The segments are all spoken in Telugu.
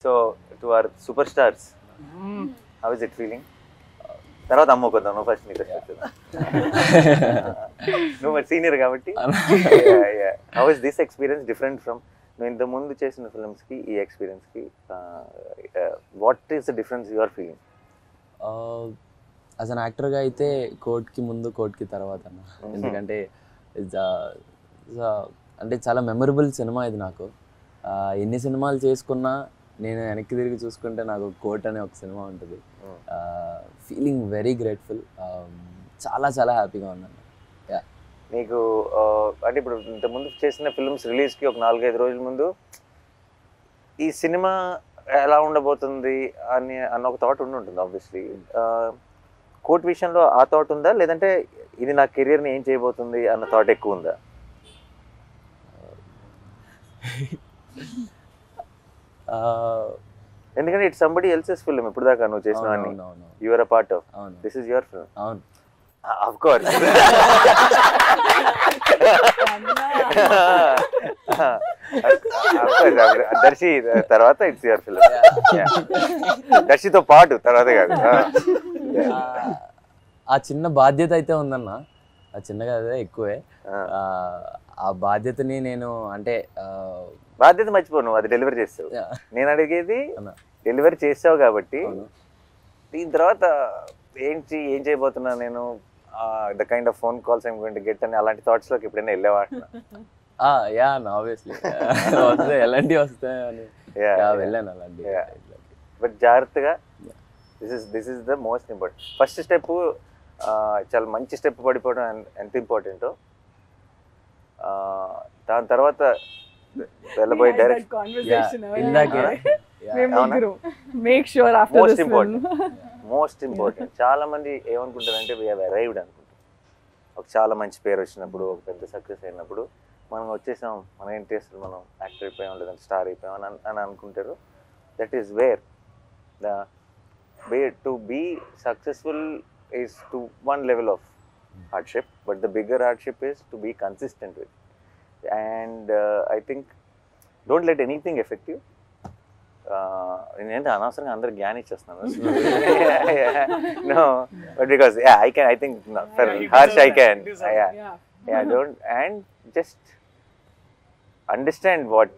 So to our superstars, how is it feeling? తర్వాత అమ్ముకుందాం, నువ్వు ఫస్ట్ నీకు నువ్వు మరి సీనియర్ కాబట్టి. How is this experience different from నువ్వు ఇంత ముందు చేసిన ఫిల్మ్స్కి ఈ ఎక్స్పీరియన్స్కి? What is the difference you are feeling? As an యాక్టర్గా అయితే కోర్ట్కి ముందు కోర్ట్కి తర్వాత అన్న. ఎందుకంటే అంటే చాలా మెమరబుల్ సినిమా ఇది నాకు. ఎన్ని సినిమాలు చేసుకున్నా నేను వెనక్కి తిరిగి చూసుకుంటే నాకు కోర్ట్ అనే ఒక సినిమా ఉంటుంది. ఫీలింగ్ వెరీ గ్రేట్ఫుల్, చాలా చాలా హ్యాపీగా ఉన్నాను. నీకు అంటే ఇప్పుడు ఇంతకుముందు చేసిన ఫిల్మ్స్ రిలీజ్కి ఒక 4-5 రోజుల ముందు ఈ సినిమా ఎలా ఉండబోతుంది అన్న ఒక థాట్ ఉంటుంది ఆబ్వియస్లీ. కోర్ట్ విషయంలో ఆ థాట్ ఉందా, లేదంటే ఇది నా కెరియర్ని ఏం చేయబోతుంది అన్న థాట్ ఎక్కువ ఉందా? ఎందుకంటే ఇట్స్ సంబడి ఎల్సెస్ ఫిల్మ్. ఇప్పుడు దాకా నువ్వు చేసినవన్నీ you are a part of, this is your film. అవును, ఆఫ్ కోర్స్. దర్శి తర్వాత ఇట్స్ యువర్ ఫిల్మ్. దర్శితో పాటు తర్వాత కాదు. ఆ చిన్న బాధ్యత అయితే ఉందన్న, ఆ చిన్నగా అదే ఎక్కువే. ఆ బాధ్యతని నేను అంటే బాధ్యత మర్చిపో, నువ్వు అది డెలివరీ చేస్తావు. నేను అడిగేది డెలివరీ చేస్తావు కాబట్టి దీని తర్వాత ఏం చేయబోతున్నా నేను, the kind of phone calls I'm going to get అని అలాంటి థాట్స్ లోకి ఎప్పుడైనా వెళ్ళేవా? యా ఆబ్వియస్లీ వస్తాయి, ఎలాంటివి వస్తాయని వెళ్ళాను అలాంటి. బట్ జాగ్రత్తగా, this is the most important. First step చాలా మంచి స్టెప్ పడిపోవడం ఎంత ఇంపార్టెంటో, దాని తర్వాత వెళ్ళబోయే డైరెక్షన్ మోస్ట్ ఇంపార్టెంట్. చాలా మంది ఏమనుకుంటారంటే వీ హ్యావ్ అరైవ్డ్ అనుకుంటారు. ఒక చాలా మంచి పేరు వచ్చినప్పుడు, ఒక పెద్ద సక్సెస్ అయినప్పుడు మనం వచ్చేసాం, మన ఏంటి అసలు మనం యాక్టర్ అయిపోయాం లేదంటే స్టార్ అయిపోయాం అని అనుకుంటారు. That is where to be successful is to one level of hardship, but the bigger hardship is to be consistent with. And I think don't let anything affect you. నేనంటే అనవసరంగా అందరు జ్ఞానం ఇచ్చేస్తున్నాను. No, but because I think for Harsh I can. Don't, and just understand what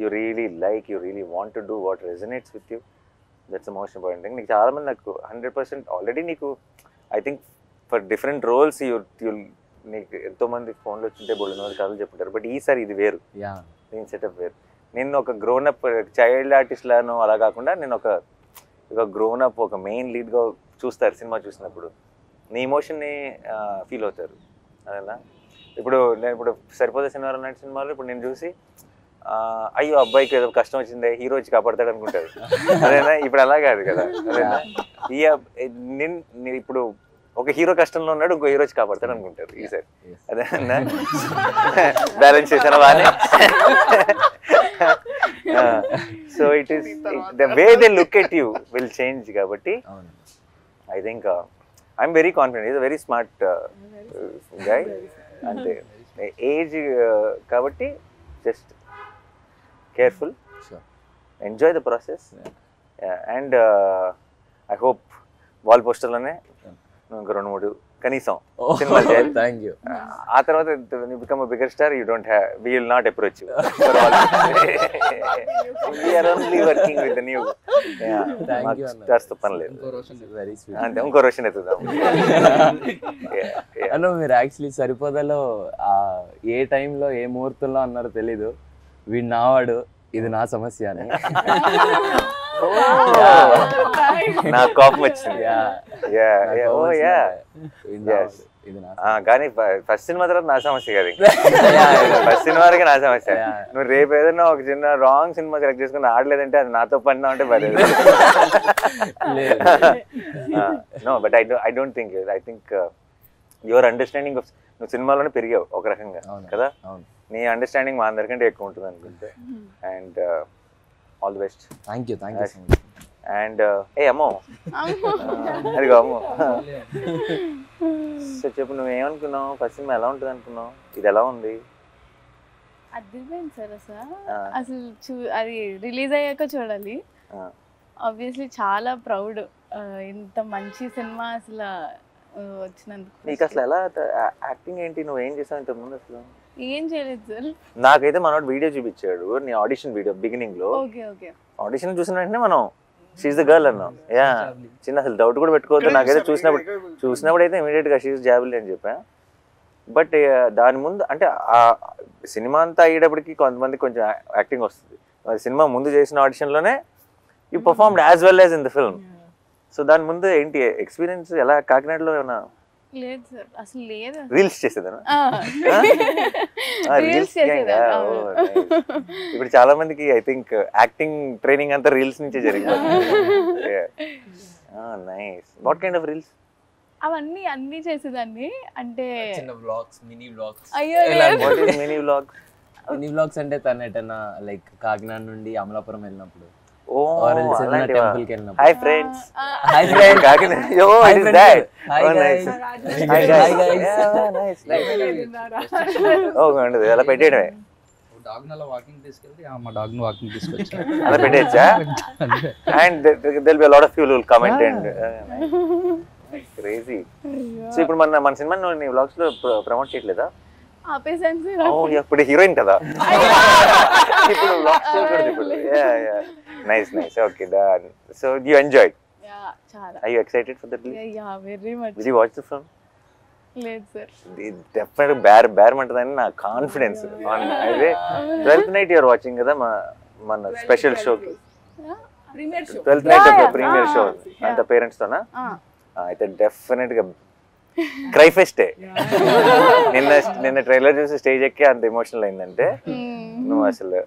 you really like, you really want to do, what resonates with you. That's the most important thing. నీకు చాలా మంది నాకు 100% ఆల్రెడీ నీకు I think for different roles నీకు ఎంతోమంది ఫోన్లో వచ్చింటే బోల్డ్ కథలు చెప్పుంటారు. బట్ ఈసారి ఇది వేరు, నేను సెటప్ వేరు. నేను ఒక గ్రోనప్ చైల్డ్ ఆర్టిస్ట్ లాను అలా కాకుండా నేను ఒక గ్రోనప్, ఒక మెయిన్ లీడ్గా చూస్తారు సినిమా చూసినప్పుడు. నీ ఎమోషన్ని ఫీల్ అవుతారు అదేనా. ఇప్పుడు సరిపోతే సినిమాలు లాంటి సినిమాలు ఇప్పుడు నేను చూసి అయ్యో అబ్బాయికి ఏదో కష్టం వచ్చిందే, హీరో వచ్చి కాపాడతాడు అనుకుంటారు అదేనా. ఇప్పుడు అలా కాదు కదా అదేనా. ఇప్పుడు ఒక హీరో కష్టంలో ఉన్నాడు, ఇంకో హీరో వచ్చి కాపాడతాడు అనుకుంటారు ఈసారి అదేనా. బ్యాలెన్స్ చేశాను బాగానే. So it is the way they look at you will change కాబట్టి I think I'm very confident. Is a very smart guy. అంతే ఏజ్ కాబట్టి just careful, enjoy the process. And I hope wall పోస్టర్లోనే ఇంకా 2-3 కనీసం సినిమాలు చేయాలి. ఆ తర్వాత become bigger star, you don't have, we will not approach you. We are only working with the new stars తో పని లేదు. అంతే, ఇంకో రోషన్ ఎత్తుదాం. హలో, మీరు యాక్చువల్లీ సరిపోదలో ఏ టైంలో ఏ ముహూర్తంలో అన్నారో తెలీదు, వీడు నావాడు, ఇది నా సమస్య అని. నా కోపం వచ్చింది. కానీ ఫస్ట్ సినిమా తర్వాత నా సమస్య కాదు, ఫస్ట్ సినిమా వరకే నా సమస్య. నువ్వు రేపు ఏదైనా ఒక చిన్న రాంగ్ సినిమా సెలెక్ట్ చేసుకుని ఆడలేదంటే అది నాతో పడినా అంటే పర్లేదు. No, but I don't think, I think your understanding of, నువ్వు సినిమాలోనే పెరిగావు ఒక రకంగా కదా, నీ అండర్స్టాండింగ్ మా అందరికంటే ఎక్కువ ఉంటుంది అనుకుంటే. And all the best. Thank you so much. And అమ్మో అదిగో అమ్మో. సో చెప్పు, నువ్వేమనుకున్నావు? ఫస్ట్ సినిమా ఎలా ఉంటుంది అనుకున్నావు? ఇది ఎలా ఉంది? అదిరిపోయింది సార్. అసలు అది రిలీజ్ అయ్యాక చూడాలి. ఆబ్వియస్లీ చాలా ప్రౌడ్ ఇంత మంచి సినిమా అసలు వచ్చినందుకు. నీకు అసలు ఎలా యాక్టింగ్ ఏంటి, నువ్వు ఏం చేసావు ఇంతకు ముందు అసలు? ఏం చేయలేదు సార్. నాకైతే మనోడు వీడియో చూపించాడు, నీ ఆడిషన్ వీడియో బిగినింగ్ లో. ఆడిషన్ చూసిన వెంటనే మనం షీఈ్ ద గర్ల్ అన్నాం. యా, చిన్న అసలు డౌట్ కూడా పెట్టుకోవద్దు. నాకైతే చూసినప్పుడు అయితే ఇమీడియట్ గా షీఈ్ జాబిల్ అని చెప్పా. బట్ దాని ముందు అంటే ఆ సినిమా అంతా అయ్యేటప్పటికి కొంతమంది కొంచెం యాక్టింగ్ వస్తుంది. సినిమా ముందు చేసిన ఆడిషన్లోనే you performed as well as in the film. So దాని ముందు ఏంటి ఎక్స్పీరియన్స్ ఎలా? కాకినాడలో ఏమన్నా లేదు సార్, అసలు లేదు. రీల్స్ చేసేదా? రీల్స్ ఇప్పుడు చాలా మందికి ఐ థింక్ యాక్టింగ్ ట్రైనింగ్ అంతా రీల్స్ నుంచే జరిగిపోతుంది. Nice. What kind of reels? అన్ని చేసేదాన్ని. అంటే చిన్న vlogs, mini vlogs. Mini vlogs. Mini vlogs అంటే తను ఎటన్నా లైక్ కాకినాడ నుండి అమలాపురం వెళ్ళినప్పుడు, టెంపుల్ కి వెళ్ళినప్పుడు, hi friends, hi friends, Kakinada, yo it is that, hi guys, hi guys, nice nice. ఓ గండి అలా పెట్టేయడమే. డాగ్ నలా వాకింగ్ తీసుకెళ్తే మా డాగ్ ను వాకింగ్ తీసుకొచ్చా, అలా పెట్టేయచ్చా? And there will be a lot of people who will comment and crazy. సో ఇప్పుడు మన సినిమా నీ వ్లాగ్స్ లో ప్రమోట్ చేయట్లేదా? ఆపేసాను సార్. ఓ ఇప్పుడు హీరోయిన్ కదా, ఇప్పుడు వ్లాగ్స్ చేయకూడదు ఇప్పుడు. Nice nice. Okay done. So you enjoyed? Yeah, చాలా. Are you excited for that? Yeah, very much. Did you watch the film? లేదు సార్. డెఫినెట్గా బేరమంటదని నా కాన్ఫిడెన్స్. అయితే 12th నైట్ యూఆర్ వాచింగ్ కదా మన స్పెషల్ షోకి, premiere show, 12th night premiere show అంత పేరెంట్స్ తోనా? అయితే డెఫినెట్ గా క్రై ఫెస్టే. నిన్న ట్రైలర్ చూసి స్టేజ్ ఎక్కి అంత ఎమోషనల్ అయిందంటే నువ్వు అసలు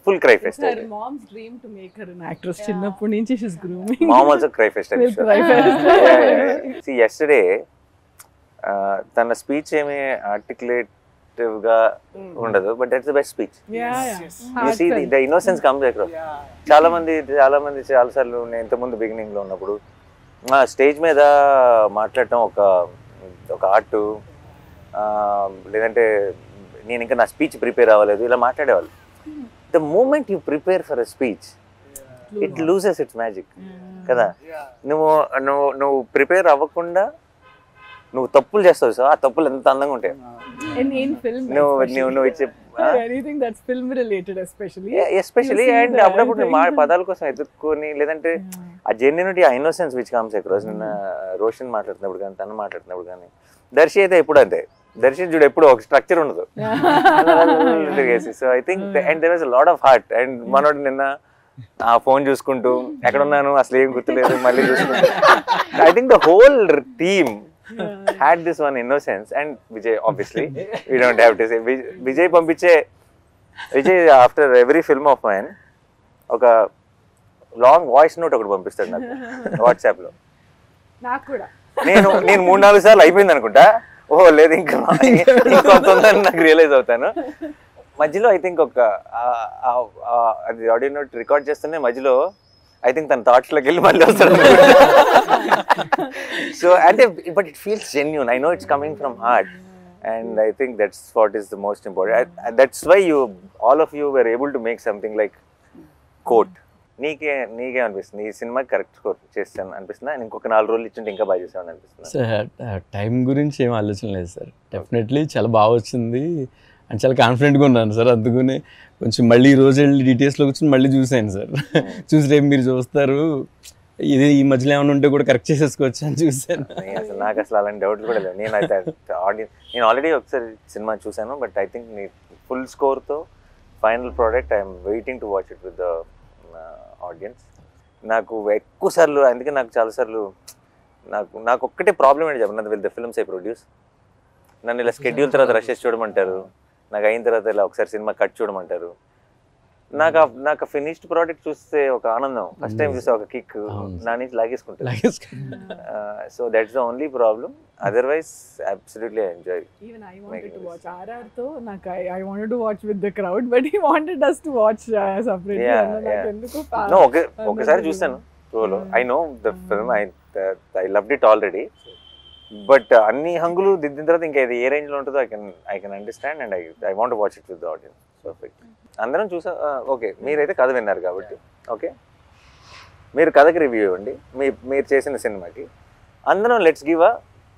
full cry pest. Mom's dream to make her an actress. చిన్నప్పటి నుంచి she's grooming. Mom also cry fest. See, yesterday తన స్పీచ్ ఏమి ఆర్టికులేటివ్ గా ఉండదు, but that's the best speech. You see the innocence comes across. చాలా మంది చాలా సార్లు నేను ఇంతకుముందు బిగినింగ్ లో ఉన్నప్పుడు స్టేజ్ మీద మాట్లాడటం ఒక ఆర్ట్, లేదంటే నేను ఇంకా నా స్పీచ్ ప్రిపేర్ అవ్వలేదు ఇలా మాట్లాడేవాళ్ళు. The moment you prepare for a speech it loses its magic కదా. నువ్వు ప్రిపేర్ అవ్వకుండా నువ్వు తప్పులు చేస్తావు, సో ఆ తప్పులు ఎంత అందంగా ఉంటాయి. నువ్వు ఇచ్చే ఎస్పెషలీ అండ్ అప్పుడప్పుడు పదాల కోసం ఎదుర్కొని, లేదంటే ఆ జెన్యూనిటీ, ఆ ఇన్నోసెన్స్ విచ్ కమ్స్ అక్రాస్. నిన్న రోషన్ మాట్లాడుతున్నప్పుడు కానీ తను మాట్లాడుతున్నప్పుడు కానీ, దర్శి అయితే ఎప్పుడు అంతే. దర్శి చూడు ఎప్పుడు ఒక స్ట్రక్చర్ ఉండదు. So I think and there was a lot of heart. And మనోడు నిన్న ఆ ఫోన్ చూసుకుంటూ ఎక్కడున్నాను అసలు ఏం గుర్తులేదు మళ్ళీ చూసుకుంటూ, I think the whole team had this one innocence. And Vijay, obviously we don't have to say, Vijay పంపించే Vijay after every film of mine ఒక లాంగ్ వాయిస్ నోట్ ఒకటి పంపిస్తాడు నాకు వాట్సాప్ లో. నాకు కూడా నేను 3-4 సార్లు అయిపోయింది అనుకుంటా, ఓహో లేదు ఇంకా ఇంకొంత ఉందని నాకు రియలైజ్ అవుతాను. మధ్యలో ఐ థింక్ అది ఆడియో నోట్ రికార్డ్ చేస్తూనే మధ్యలో ఐ థింక్ తన థాట్స్ లోకి వెళ్ళి మళ్ళీ వస్తాడు. సో అంటే but it feels genuine. I know it's coming from heart and I think that's what is the most important. That's why all of you were able to make something like quote. నీకే అనిపిస్తుంది ఈ సినిమా కరెక్ట్ స్కోర్ చేస్తాను అనిపిస్తుందా? ఇంకొక 4 రోజులు ఇచ్చింటే ఇంకా బాగా చేసామని అనిపిస్తుంది? సార్ టైం గురించి ఏం ఆలోచన లేదు సార్. డెఫినెట్లీ చాలా బాగా వచ్చింది అండ్ చాలా కాన్ఫిడెంట్గా ఉన్నాను సార్. అందుకనే కొంచెం మళ్ళీ ఈ రోజు వెళ్ళి డీటెయిల్స్లో కూర్చొని మళ్ళీ చూసాను సార్. చూసి రేపు మీరు చూస్తారు ఇది ఈ మధ్యలో ఏమైనా ఉంటే కూడా కరెక్ట్ చేసేసుకోవచ్చు అని చూసాను. అసలు నాకు అసలు అలాంటి డౌట్లు కూడా లేవు. నేను ఆల్రెడీ ఒకసారి సినిమా చూసాను, బట్ ఐ థింక్ నీ ఫుల్ స్కోర్తో final product I'm waiting to watch it with the audience. నాకు ఎక్కువ సార్లు, అందుకే నాకు చాలాసార్లు నాకు ఒక్కటే ప్రాబ్లం ఏంటి చెప్పండి, with the films I produce. నన్ను ఇలా స్కెడ్యూల్ తర్వాత రష్ చేసి చూడమంటారు, నాకు అయిన తర్వాత ఇలా ఒకసారి సినిమా కట్ చూడమంటారు. నాకు ఫినిష్డ్ ప్రోడక్ట్ చూస్తే ఒక ఆనందం, ఫస్ట్ టైం చూస్తే ఒక కిక్ నా నుంచి లాగేసుకుంటాను. So that's the only problem. Otherwise absolutely I enjoy. Even I wanted to watch RR తో నాకు I wanted to watch with the crowd, but he wanted us to watch separately. No, ఒకసారి చూస్తాను షోలో. I know the film, I loved it already. But అన్ని హంగులు దిద్దిన తర్వాత ఇంకా ఇది ఏ రేంజ్లో ఉంటుందో I can understand and I want watch it with the audience. Perfect. అందరం చూసా. ఓకే, మీరైతే కథ విన్నారు కాబట్టి ఓకే. మీరు కథకి రివ్యూ ఇవ్వండి, మీరు చేసిన సినిమాకి. అందరం లెట్స్ గివ్ అ